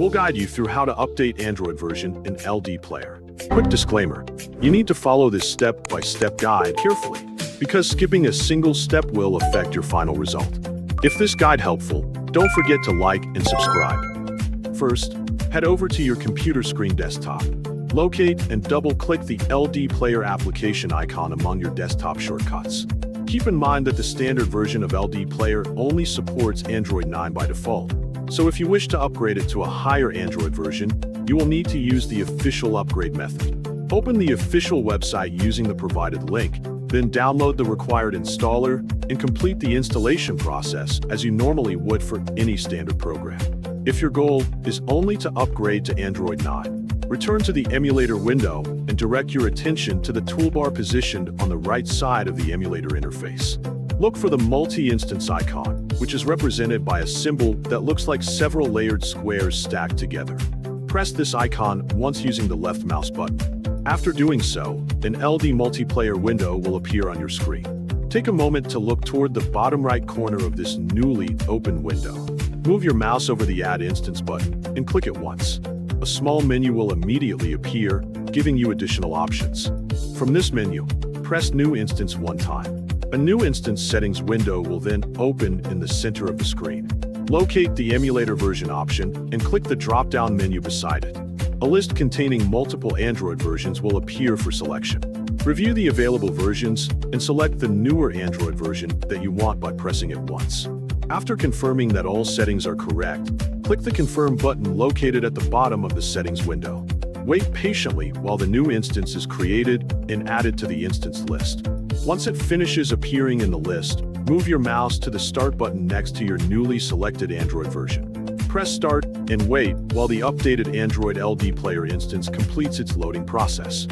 We'll guide you through how to update Android version in LDPlayer. Quick disclaimer, you need to follow this step-by-step guide carefully, because skipping a single step will affect your final result. If this guide helpful, don't forget to like and subscribe. First, head over to your computer screen desktop. Locate and double-click the LDPlayer application icon among your desktop shortcuts. Keep in mind that the standard version of LDPlayer only supports Android 9 by default, so if you wish to upgrade it to a higher Android version, you will need to use the official upgrade method. Open the official website using the provided link, then download the required installer and complete the installation process as you normally would for any standard program. If your goal is only to upgrade to Android 9, return to the emulator window and direct your attention to the toolbar positioned on the right side of the emulator interface. Look for the multi-instance icon, which is represented by a symbol that looks like several layered squares stacked together. Press this icon once using the left mouse button. After doing so, an LD multiplayer window will appear on your screen. Take a moment to look toward the bottom right corner of this newly opened window. Move your mouse over the Add Instance button and click it once. A small menu will immediately appear, giving you additional options. From this menu, press New Instance one time. A new instance settings window will then open in the center of the screen. Locate the emulator version option and click the drop-down menu beside it. A list containing multiple Android versions will appear for selection. Review the available versions and select the newer Android version that you want by pressing it once. After confirming that all settings are correct, click the Confirm button located at the bottom of the settings window. Wait patiently while the new instance is created and added to the instance list. Once it finishes appearing in the list, move your mouse to the Start button next to your newly selected Android version. Press Start and wait while the updated Android LDPlayer instance completes its loading process.